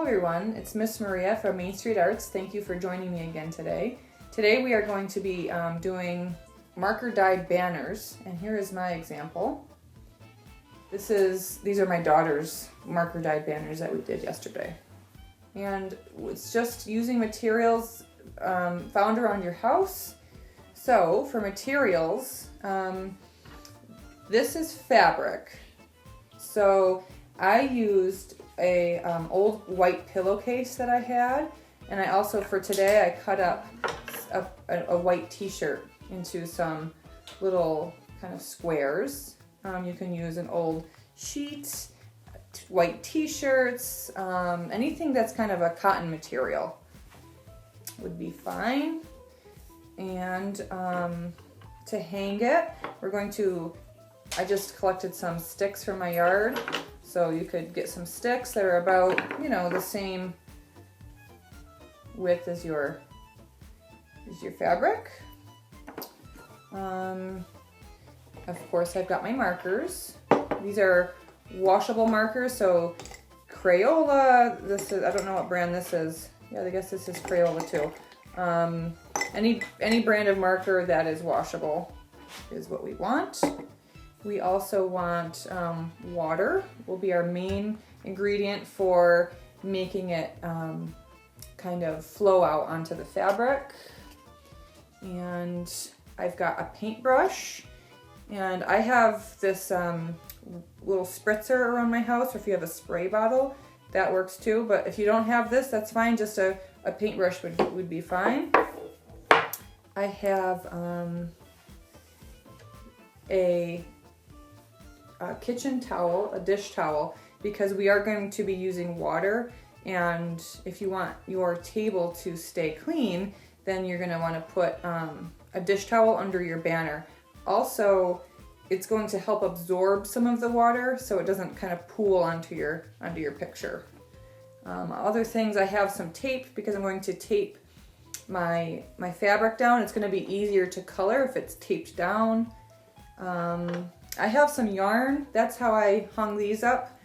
everyone, it's Miss Maria from Main Street Arts. Thank you for joining me again today. Today we are going to be doing marker dyed banners, and here is my example. These are my daughter's marker dyed banners that we did yesterday. And it's just using materials found around your house. So for materials, this is fabric. So I used a old white pillowcase that I had, and I also, for today, I cut up a white t-shirt into some little kind of squares. You can use an old sheet, white t-shirts, anything that's kind of a cotton material would be fine. And to hang it, I just collected some sticks from my yard. So you could get some sticks that are about, the same width as your fabric. Of course, I've got my markers. These are washable markers, so Crayola, I don't know what brand this is. Yeah, I guess this is Crayola too. Any brand of marker that is washable is what we want. We also want water, will be our main ingredient for making it kind of flow out onto the fabric. And I've got a paintbrush, and I have this little spritzer around my house, or if you have a spray bottle, that works too. But if you don't have this, that's fine, just a paintbrush would be fine. I have a kitchen towel, a dish towel, because we are going to be using water, and if you want your table to stay clean, then you're going to want to put a dish towel under your banner. Also, it's going to help absorb some of the water so it doesn't kind of pool onto your picture. Other things, I have some tape because I'm going to tape my fabric down. It's going to be easier to color if it's taped down. I have some yarn. That's how I hung these up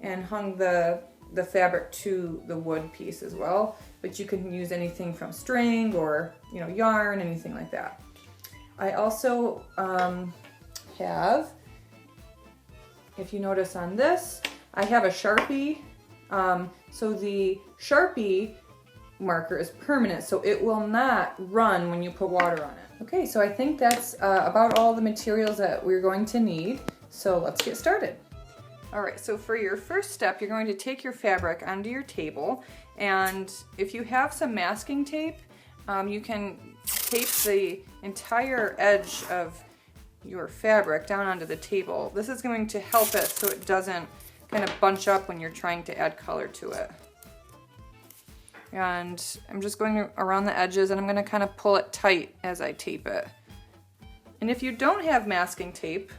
and hung the fabric to the wood piece as well. But you can use anything from string or yarn, anything like that. I also have, if you notice on this, I have a Sharpie. So the Sharpie marker is permanent, so it will not run when you put water on it. Okay, so I think that's about all the materials that we're going to need. So let's get started. All right, so for your first step, you're going to take your fabric onto your table, and if you have some masking tape, you can tape the entire edge of your fabric down onto the table. This is going to help it so it doesn't kind of bunch up when you're trying to add color to it. And I'm just going around the edges, and I'm going to kind of pull it tight as I tape it. And if you don't have masking tape,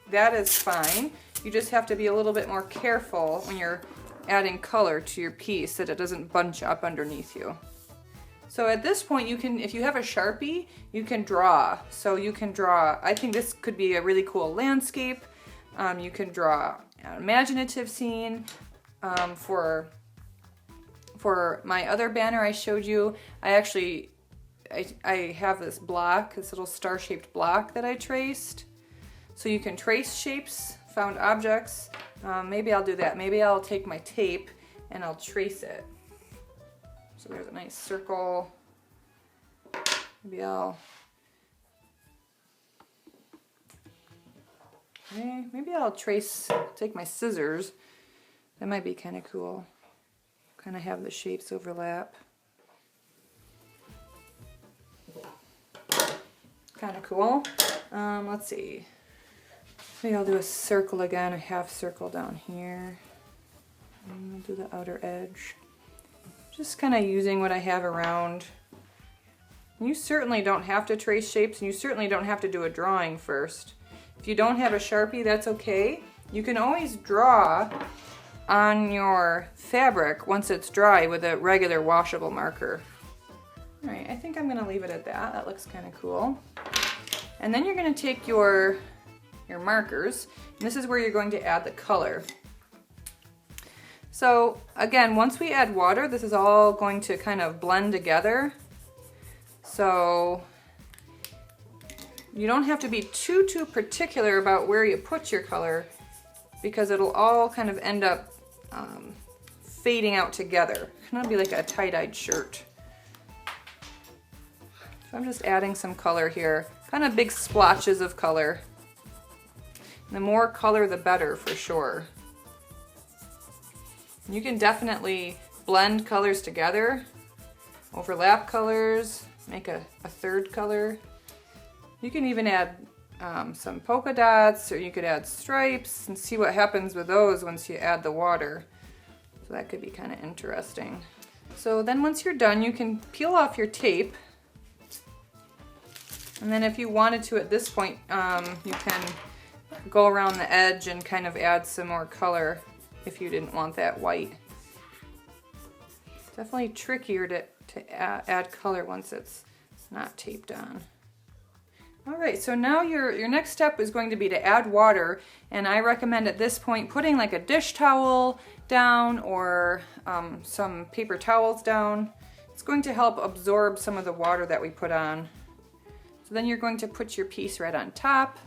that is fine. You just have to be a little bit more careful when you're adding color to your piece that it doesn't bunch up underneath you. So at this point, if you have a Sharpie, you can draw. So you can draw, I think this could be a really cool landscape. You can draw an imaginative scene. For my other banner I showed you, I have this block, this little star-shaped block that I traced. So you can trace shapes, found objects. Maybe I'll do that. Maybe I'll take my tape and I'll trace it. So there's a nice circle. Maybe I'll take my scissors. That might be kind of cool. Kind of have the shapes overlap. Kind of cool. Let's see. Maybe I'll do a circle again, a half circle down here. And I'll do the outer edge. Just kind of using what I have around. You certainly don't have to trace shapes, and you certainly don't have to do a drawing first. If you don't have a Sharpie, that's okay. You can always draw on your fabric once it's dry with a regular washable marker. All right, I think I'm gonna leave it at that. That looks kind of cool. And then you're gonna take your markers, and this is where you're going to add the color. So again, once we add water, this is all going to kind of blend together. So you don't have to be too particular about where you put your color, because it'll all kind of end up fading out together. Kind of be like a tie-dyed shirt. So I'm just adding some color here, kind of big splotches of color. And the more color, the better for sure. You can definitely blend colors together, overlap colors, make a third color. You can even add some polka dots, or you could add stripes and see what happens with those once you add the water. So that could be kind of interesting. So then once you're done, you can peel off your tape. And then if you wanted to at this point, you can go around the edge and kind of add some more color if you didn't want that white. Definitely trickier to add color once it's not taped on. All right, so now your next step is going to be to add water, and I recommend at this point putting like a dish towel down or some paper towels down. It's going to help absorb some of the water that we put on. So then you're going to put your piece right on top,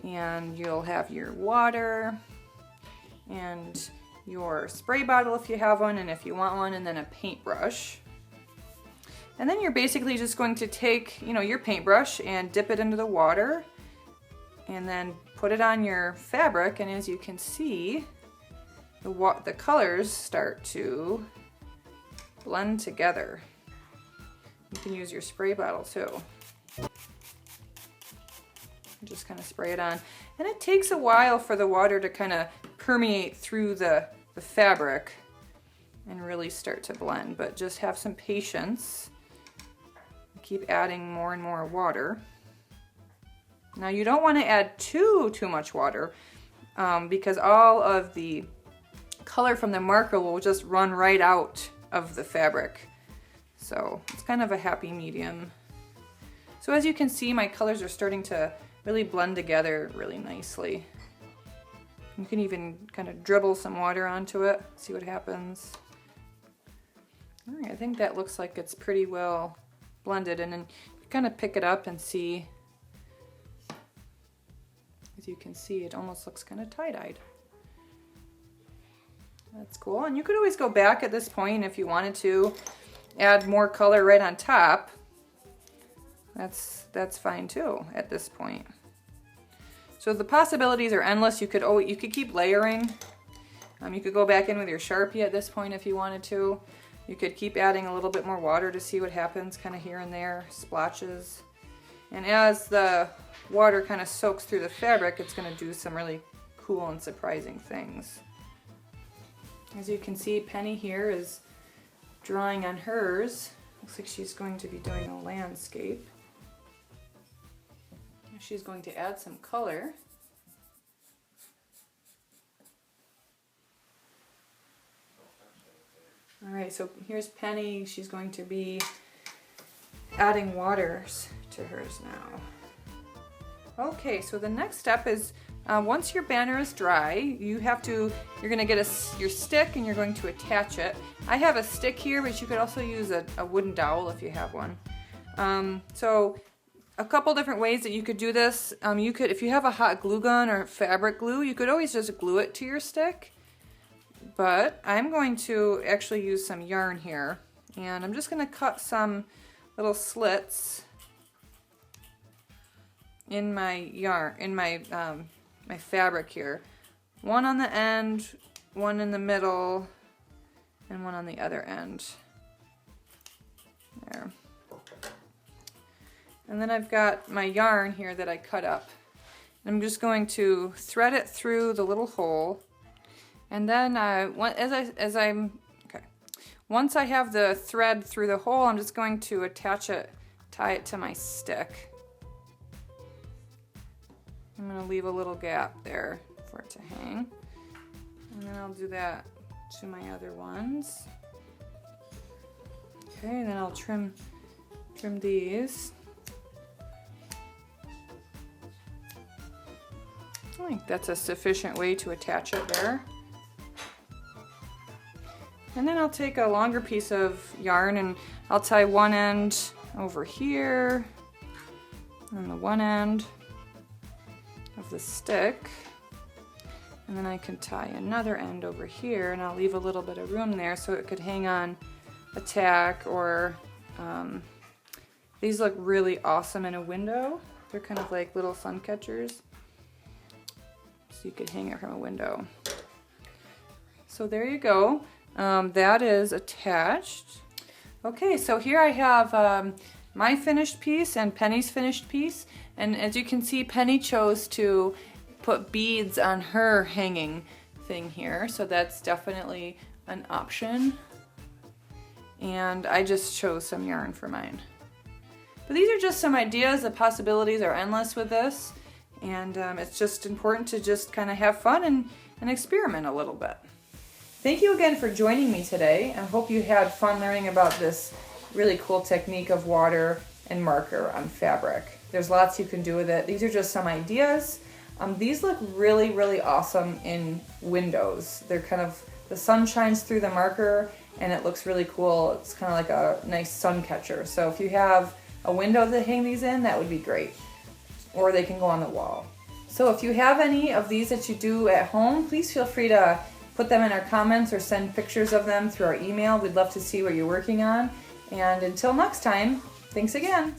and you'll have your water and your spray bottle if you have one, and if you want one, and then a paintbrush. And then you're basically just going to take, your paintbrush and dip it into the water and then put it on your fabric, and as you can see, the colors start to blend together. You can use your spray bottle too. Just kind of spray it on. And it takes a while for the water to kind of permeate through the fabric and really start to blend, but just have some patience. Keep adding more and more water. Now you don't want to add too much water because all of the color from the marker will just run right out of the fabric. So it's kind of a happy medium. So as you can see, my colors are starting to really blend together really nicely. You can even kind of dribble some water onto it, see what happens. All right, I think that looks like it's pretty well blended, and then you kind of pick it up and see. As you can see, it almost looks kind of tie-dyed. That's cool. And you could always go back at this point if you wanted to add more color right on top. That's fine too at this point. So the possibilities are endless. You could keep layering. You could go back in with your Sharpie at this point if you wanted to. You could keep adding a little bit more water to see what happens, kind of here and there, splotches. And as the water kind of soaks through the fabric, it's going to do some really cool and surprising things. As you can see, Penny here is drawing on hers. Looks like she's going to be doing a landscape. She's going to add some color. All right, so here's Penny. She's going to be adding waters to hers now. Okay, so the next step is once your banner is dry, you're going to get your stick and you're going to attach it. I have a stick here, but you could also use a wooden dowel if you have one. So a couple different ways that you could do this. You could, if you have a hot glue gun or fabric glue, you could always just glue it to your stick. But I'm going to actually use some yarn here, and I'm just going to cut some little slits in my yarn, in my my fabric here. One on the end, one in the middle, and one on the other end. There. And then I've got my yarn here that I cut up. I'm just going to thread it through the little hole. And then once I have the thread through the hole, I'm just going to tie it to my stick. I'm going to leave a little gap there for it to hang. And then I'll do that to my other ones. Okay, and then I'll trim these. I think that's a sufficient way to attach it there. And then I'll take a longer piece of yarn and I'll tie one end over here and the one end of the stick. And then I can tie another end over here, and I'll leave a little bit of room there so it could hang on a tack, or these look really awesome in a window. They're kind of like little sun catchers. So you could hang it from a window. So there you go. That is attached. Okay, so here I have my finished piece and Penny's finished piece. And as you can see, Penny chose to put beads on her hanging thing here, so that's definitely an option. And I just chose some yarn for mine. But these are just some ideas. The possibilities are endless with this, and it's just important to just kind of have fun and experiment a little bit. Thank you again for joining me today. I hope you had fun learning about this really cool technique of water and marker on fabric. There's lots you can do with it. These are just some ideas. These look really, really awesome in windows. They're kind of, the sun shines through the marker and it looks really cool. It's kind of like a nice sun catcher. So if you have a window to hang these in, that would be great. Or they can go on the wall. So if you have any of these that you do at home, please feel free to put them in our comments or send pictures of them through our email. We'd love to see what you're working on. And until next time, thanks again.